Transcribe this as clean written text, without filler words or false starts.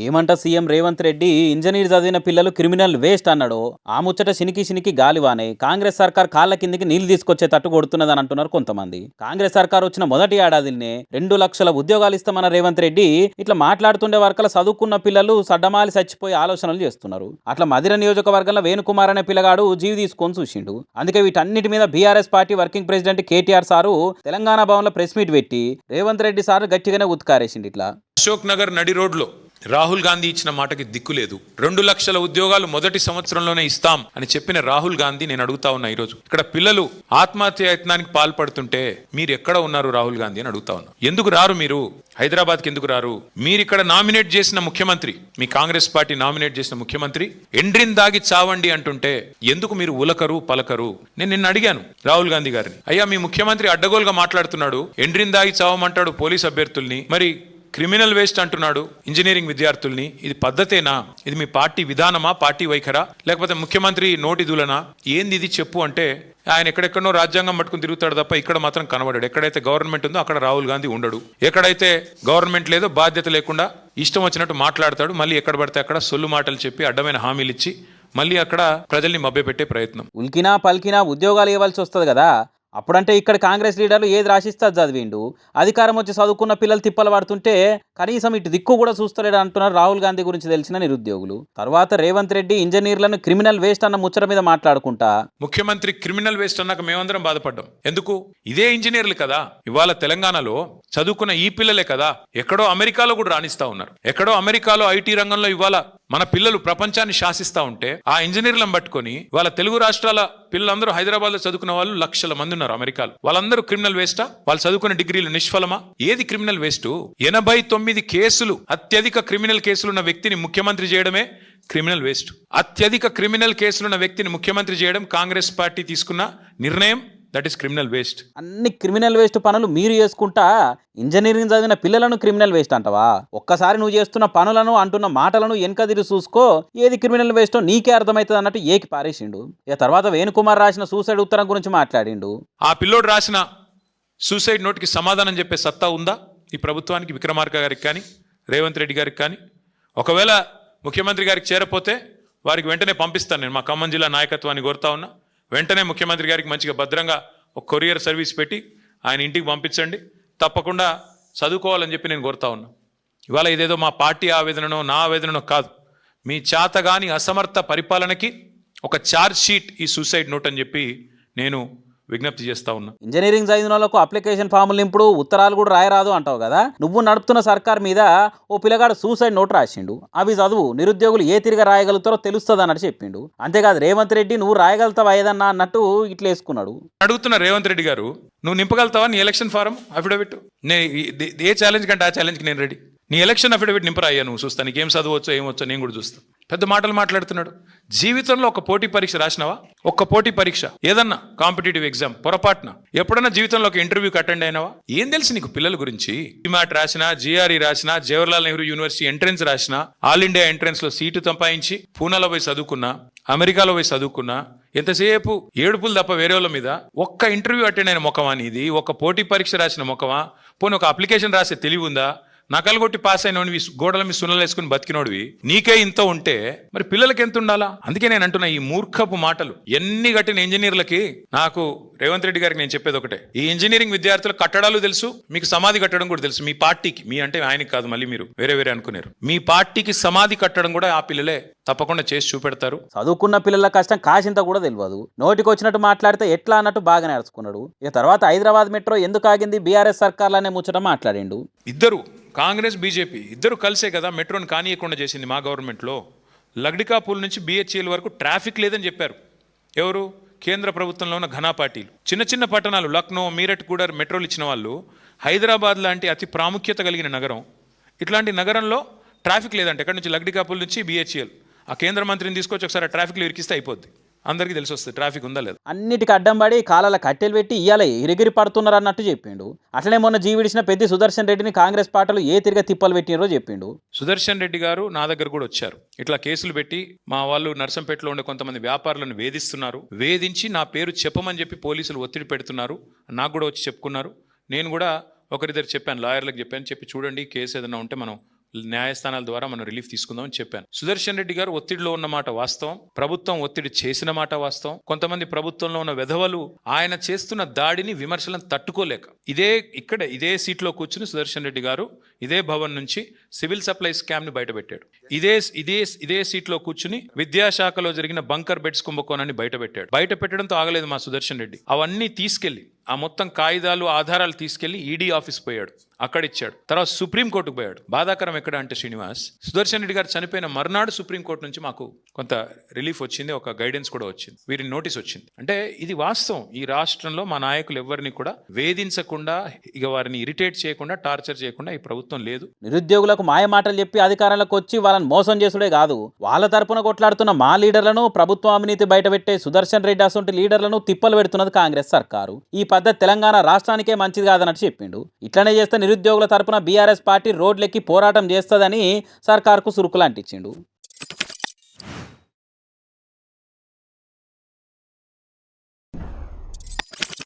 ఏమంట CM Revanth Reddy engineer చదివిన పిల్లలు క్రిమినల్ వేస్ట్ అన్నాడు. ఆ ముచ్చట శినికి గాలివానే కాంగ్రెస్ సర్కార్ కాళ్ళ కిందికి నీళ్లు తీసుకొచ్చేటట్టు కొడుతున్నదని అంటున్నారు కొంతమంది. కాంగ్రెస్ సర్కార్ వచ్చిన మొదటి ఏడాదినే 2 లక్షల ఉద్యోగాలు ఇస్తామన్న రేవంత్ రెడ్డి ఇట్లా మాట్లాడుతుండే వరకల చదువుకున్న పిల్లలు సడ్డమాలి చచ్చిపోయి ఆలోచనలు చేస్తున్నారు. అట్లా మదిర నియోజకవర్గంలో వేణుకుమార్ అనే పిల్లగాడు జీవి తీసుకొని చూసిండు. అందుకే వీటన్నిటి మీద BRS party working president KTR sir Telangana Bhavan లో ప్రెస్ మీట్ పెట్టి రేవంత్ రెడ్డి సార్ గట్టిగానే ఉత్కారేసిండు. ఇట్లా అశోక్ నగర్ నడి రోడ్లో రాహుల్ గాంధీ ఇచ్చిన మాటకి దిక్కులేదు. 2 లక్షల ఉద్యోగాలు మొదటి సంవత్సరంలోనే ఇస్తాం అని చెప్పిన రాహుల్ గాంధీ నేను అడుగుతా ఉన్నా, ఈరోజు ఇక్కడ పిల్లలు ఆత్మహత్య యత్నానికి పాల్పడుతుంటే మీరు ఎక్కడ ఉన్నారు రాహుల్ గాంధీ అని అడుగుతా ఉన్నా. ఎందుకు రారు మీరు హైదరాబాద్కి? ఎందుకు రారు? మీరు ఇక్కడ నామినేట్ చేసిన ముఖ్యమంత్రి, మీ కాంగ్రెస్ పార్టీ నామినేట్ చేసిన ముఖ్యమంత్రి ఎండ్రిన్ దాగి చావండి అంటుంటే ఎందుకు మీరు ఉలకరు పలకరు? నేను నిన్న అడిగాను రాహుల్ గాంధీ గారిని, అయ్యా మీ ముఖ్యమంత్రి అడ్డగోలుగా మాట్లాడుతున్నాడు, ఎండ్రిన్ దాగి చావమంటాడు పోలీస్ అభ్యర్థుల్ని, మరి క్రిమినల్ వేస్ట్ అంటున్నాడు ఇంజనీరింగ్ విద్యార్థుల్ని. ఇది పద్ధతేనా? ఇది మీ పార్టీ విధానమా, పార్టీ వైఖరా, లేకపోతే ముఖ్యమంత్రి నోటి దూలనా? ఏంది ఇది చెప్పు అంటే ఆయన ఎక్కడెక్కడో రాజ్యాంగం పట్టుకుని తిరుగుతాడు తప్ప ఇక్కడ మాత్రం కనబడాడు. ఎక్కడైతే గవర్నమెంట్ ఉందో అక్కడ రాహుల్ గాంధీ ఉండడు, ఎక్కడైతే గవర్నమెంట్ లేదో బాధ్యత లేకుండా ఇష్టం వచ్చినట్టు మాట్లాడతాడు. మళ్ళీ ఎక్కడ పడితే అక్కడ సొల్లు మాటలు చెప్పి అడ్డమైన హామీలు ఇచ్చి మళ్ళీ అక్కడ ప్రజల్ని మభ్యపెట్టే ప్రయత్నం. ఉల్కినా పల్కినా ఉద్యోగాలు ఇవ్వాల్సి వస్తుంది కదా. అప్పుడంటే ఇక్కడ కాంగ్రెస్ లీడర్లు ఏది రాసిస్తే చదివిండు. అధికారం వచ్చి చదువుకున్న పిల్లలు తిప్పలు పడుతుంటే కనీసం ఇటు దిక్కు కూడా చూస్తలేడు అంటున్నారు రాహుల్ గాంధీ గురించి తెలిసిన నిరుద్యోగులు. తర్వాత రేవంత్ రెడ్డి ఇంజనీర్లను క్రిమినల్ వేస్ట్ అన్న ముచ్చట మీద మాట్లాడుకుంటా, ముఖ్యమంత్రి క్రిమినల్ వేస్ట్ అన్నాక మేమందరం బాధపడ్డాం. ఎందుకు? ఇదే ఇంజనీర్లు కదా ఇవాళ తెలంగాణలో చదువుకున్న ఈ పిల్లలే కదా ఎక్కడో అమెరికాలో కూడా రాణిస్తా ఉన్నారు. ఎక్కడో అమెరికాలో ఐటీ రంగంలో ఇవాళ మన పిల్లలు ప్రపంచాన్ని శాసిస్తా ఉంటే ఆ ఇంజనీర్లను పట్టుకొని వాళ్ళ తెలుగు రాష్ట్రాల పిల్లలందరూ హైదరాబాద్ లో చదువుకున్న వాళ్ళు 1,00,000 మంది ఉన్నారు అమెరికాలో. వాళ్ళందరూ క్రిమినల్ వేస్టా? వాళ్ళు చదువుకున్న డిగ్రీలు నిష్ఫలమా? ఏది క్రిమినల్ వేస్ట్? 89 కేసులు, అత్యధిక క్రిమినల్ కేసులున్న వ్యక్తిని ముఖ్యమంత్రి చేయడమే క్రిమినల్ వేస్ట్. అత్యధిక క్రిమినల్ కేసులున్న వ్యక్తిని ముఖ్యమంత్రి చేయడం కాంగ్రెస్ పార్టీ తీసుకున్న నిర్ణయం. That is criminal waste. అన్ని క్రిమినల్ వేస్ట్ పనులు మీరు చేసుకుంటా ఇంజనీరింగ్ చదివిన పిల్లలను క్రిమినల్ వేస్ట్ అంటావా? ఒక్కసారి నువ్వు చేస్తున్న పనులను అంటున్న మాటలను వెనకదిరి చూసుకో, ఏది క్రిమినల్ వేస్టో నీకే అర్థమవుతుంది అన్నట్టు ఏకి పారేసిండు. ఇక తర్వాత వేణుకుమార్ రాసిన సూసైడ్ ఉత్తరం గురించి మాట్లాడిండు. ఆ పిల్లోడు రాసిన సూసైడ్ నోట్కి సమాధానం చెప్పే సత్తా ఉందా ఈ ప్రభుత్వానికి, విక్రమార్క గారికి కానీ రేవంత్ రెడ్డి గారికి కానీ? ఒకవేళ ముఖ్యమంత్రి గారికి చేరపోతే వారికి వెంటనే పంపిస్తాను. నేను మా ఖమ్మం జిల్లా నాయకత్వాన్ని కోరుతా ఉన్నా, వెంటనే ముఖ్యమంత్రి గారికి మంచిగా భద్రంగా ఒక కొరియర్ సర్వీస్ పెట్టి ఆయన ఇంటికి పంపించండి. తప్పకుండా చదువుకోవాలని చెప్పి నేను కోరుతా ఉన్నా. ఇవాళ ఇదేదో మా పార్టీ ఆవేదననో నా ఆవేదననో కాదు, మీ చేతగాని అసమర్థ పరిపాలనకి ఒక ఛార్జ్ షీట్ ఈ సూసైడ్ నోట్ అని చెప్పి నేను విజ్ఞప్తి చేస్తా ఉన్నా. ఇంజనీరింగ్ చదివిన వాళ్ళకు అప్లికేషన్ ఫాములు నింపుడు, ఉత్తరాలు కూడా రాయరాదు అంటావు కదా. నువ్వు నడుపుతున్న సర్కార్ మీద ఓ పిల్లగాడు సూసైడ్ నోట్ రాసిండు. అవి చదువు, నిరుద్యోగులు ఏ తిరిగా రాయగలుగుతారో తెలుస్తుంది అన్నట్టు చెప్పిండు. అంతేకాదు రేవంత్ రెడ్డి నువ్వు రాయగలుగుతావా ఏదన్నా అన్నట్టు ఇట్లా వేసుకున్నాడు. అడుగుతున్న రేవంత్ రెడ్డి గారు, నువ్వు నింపగలుగుతావా నీ ఎలక్షన్ ఫారం అఫిడవిట్? ఏ ఛాలెంజ్ కంటే ఆ ఛాలెంజ్కి నేను రెడీ. నీ ఎలక్షన్ అఫిడవిట్ నింపరా అయ్యా, నువ్వు చూస్తా, నీకేం చదవచ్చో ఏమొచ్చో నేను కూడా చూస్తాను. పెద్ద మాటలు మాట్లాడుతున్నాడు. జీవితంలో ఒక పోటీ పరీక్ష రాసినావా? ఒక్క పోటీ పరీక్ష ఏదన్నా కాంపిటేటివ్ ఎగ్జామ్ పొరపాటున ఎప్పుడన్నా జీవితంలో ఒక ఇంటర్వ్యూకి అటెండ్ అయినావా? ఏం తెలుసు నీకు పిల్లల గురించి? ఈమాట్ రాసినా, జిఆర్ఈ రాసినా, జవహర్లాల్ నెహ్రూ యూనివర్సిటీ ఎంట్రన్స్ రాసినా, ఆల్ ఇండియా ఎంట్రన్స్ లో సీటు సంపాదించి పూనాలో పోయి చదువుకున్నా, అమెరికాలో పోయి చదువుకున్నా, ఎంతసేపు ఏడుపులు తప్ప వేరే వాళ్ళ మీద. ఒక్క ఇంటర్వ్యూ అటెండ్ అయిన ముఖమా నీది? ఒక్క పోటీ పరీక్ష రాసిన ముఖమా? పోనీ ఒక అప్లికేషన్ రాసే తెలివి ఉందా? నకలు కొట్టి పాస్ అయినోడివి, గోడల మీద సున్నలు వేసుకుని బతికినోడివి నీకే ఇంత ఉంటే మరి పిల్లలకి ఎంత ఉండాలా? అందుకే నేను అంటున్నా, ఈ మూర్ఖపు మాటలు ఎన్ని కట్టిన ఇంజనీర్లకి నాకు రేవంత్ రెడ్డి గారికి నేను చెప్పేది ఒకటే, ఈ ఇంజనీరింగ్ విద్యార్థులకు కట్టడాలు తెలుసు, మీకు సమాధి కట్టడం కూడా తెలుసు. మీ పార్టీకి, మీ అంటే ఆయనకి కాదు, మళ్ళీ మీరు వేరే వేరే అనుకున్నారు, మీ పార్టీకి సమాధి కట్టడం కూడా ఆ పిల్లలే తప్పకుండా చేసి చూపెడతారు. చదువుకున్న పిల్లల కష్టం కాసింత కూడా తెలియదు. నోటికి వచ్చినట్టు మాట్లాడితే ఎట్లా అన్నట్టు బాగా నేర్చుకున్నాడు. ఇక తర్వాత హైదరాబాద్ మెట్రో ఎందుకు ఆగింది బీఆర్ఎస్ సర్కార్లనే ముచ్చట మాట్లాడిండు. ఇద్దరు కాంగ్రెస్ బీజేపీ ఇద్దరు కలిసే కదా మెట్రోని కానీయకుండా చేసింది మా గవర్నమెంట్లో. లగ్డికాపూల్ నుంచి బిహెచ్ఎల్ వరకు ట్రాఫిక్ లేదని చెప్పారు ఎవరు? కేంద్ర ప్రభుత్వంలో ఉన్న ఘనా పార్టీలు. చిన్న చిన్న పట్టణాలు లక్నో, మీరట్ కూడా మెట్రోలు ఇచ్చిన వాళ్ళు. హైదరాబాద్ లాంటి అతి ప్రాముఖ్యత కలిగిన నగరం, ఇట్లాంటి నగరంలో ట్రాఫిక్ లేదంటే ఎక్కడి నుంచి లగ్డికాపూల్ నుంచి బిహెచ్ఎల్ ఆ కేంద్ర మంత్రిని తీసుకొచ్చి ఒకసారి ట్రాఫిక్లో ఇరికిస్తే అయిపోద్ది, అందరికీ తెలిసి వస్తుంది ట్రాఫిక్ ఉందా లేదా. అన్నిటికి అడ్డం పడి కాలాల కట్టెలు పెట్టి ఇయ్యాల ఎగిరి పడుతున్నారు అన్నట్టు చెప్పిండు. అట్లనే మొన్న జీవిడిచిన పెద్ద సుదర్శన్ రెడ్డిని కాంగ్రెస్ పార్టీలు ఏ తిరిగా తిప్పలు పెట్టినారో చెప్పిండు. సుదర్శన్ రెడ్డి గారు నా దగ్గర కూడా వచ్చారు. ఇట్లా కేసులు పెట్టి మా వాళ్ళు నర్సంపేటలో ఉండే కొంతమంది వ్యాపారులను వేధిస్తున్నారు, వేధించి నా పేరు చెప్పమని చెప్పి పోలీసులు ఒత్తిడి పెడుతున్నారు, నాకు కూడా వచ్చి చెప్పుకున్నారు. నేను కూడా ఒకరిద్దరు చెప్పాను, లాయర్లకు చెప్పాను, చెప్పి చూడండి కేసు ఏదైనా ఉంటే మనం న్యాయస్థానాల ద్వారా మనం రిలీఫ్ తీసుకుందామని చెప్పాను. సుదర్శన్ రెడ్డి గారు ఒత్తిడిలో ఉన్న మాట వాస్తవం, ప్రభుత్వం ఒత్తిడి చేసిన మాట వాస్తవం. కొంతమంది ప్రభుత్వంలో ఉన్న వెధవలు ఆయన చేస్తున్న దాడిని విమర్శలను తట్టుకోలేక ఇదే సీట్లో కూర్చుని సుదర్శన్ రెడ్డి గారు ఇదే భవన్ నుంచి సివిల్ సప్లై స్కామ్ ని బయటపెట్టాడు. ఇదే సీట్లో కూర్చుని విద్యాశాఖలో జరిగిన బంకర్ బెడ్స్ కుంభకోణాన్ని బయటపెట్టాడు. బయట పెట్టడంతో ఆగలేదు మా సుదర్శన్ రెడ్డి. అవన్నీ తీసుకెళ్లి ఆ మొత్తం కాగితాలు ఆధారాలు తీసుకెళ్లి ఈడీ ఆఫీస్ పోయాడు, అక్కడ ఇచ్చాడు. తర్వాత సుప్రీంకోర్టుకు పోయాడు. బాధాకరం ఎక్కడ అంటే శ్రీనివాస్, సుదర్శన్ రెడ్డి గారు చనిపోయిన మర్నాడు సుప్రీంకోర్టు నుంచి మాకు కొంత రిలీఫ్ వచ్చింది, ఒక గైడెన్స్ కూడా వచ్చింది, వీరి నోటీస్ వచ్చింది. అంటే ఇది వాస్తవం. ఈ రాష్ట్రంలో మా నాయకులు ఎవరిని కూడా వేధించకుండా, ఇక వారిని ఇరిటేట్ చేయకుండా, టార్చర్ చేయకుండా ఈ ప్రభుత్వం లేదు. నిరుద్యోగులకు మాయ మాటలు చెప్పి అధికారంలోకి వచ్చి వాళ్ళని మోసం చేసుడే కాదు, వాళ్ళ తరపున కొట్లాడుతున్న మా లీడర్లను, ప్రభుత్వం అవినీతి బయటపెట్టే సుదర్శన్ రెడ్డి అసొంటి లీడర్లను తిప్పలు పెడుతున్నది కాంగ్రెస్ సర్కారు. ఈ పద్ధతి తెలంగాణ రాష్ట్రానికే మంచిది కాదన్నట్టు చెప్పిండు. ఇట్లనే చేస్తే నిరుద్యోగుల తరపున బీఆర్ఎస్ పార్టీ రోడ్లెక్కి పోరాటం చేస్తుందని సర్కార్కు సురుకులు అంటించిండు.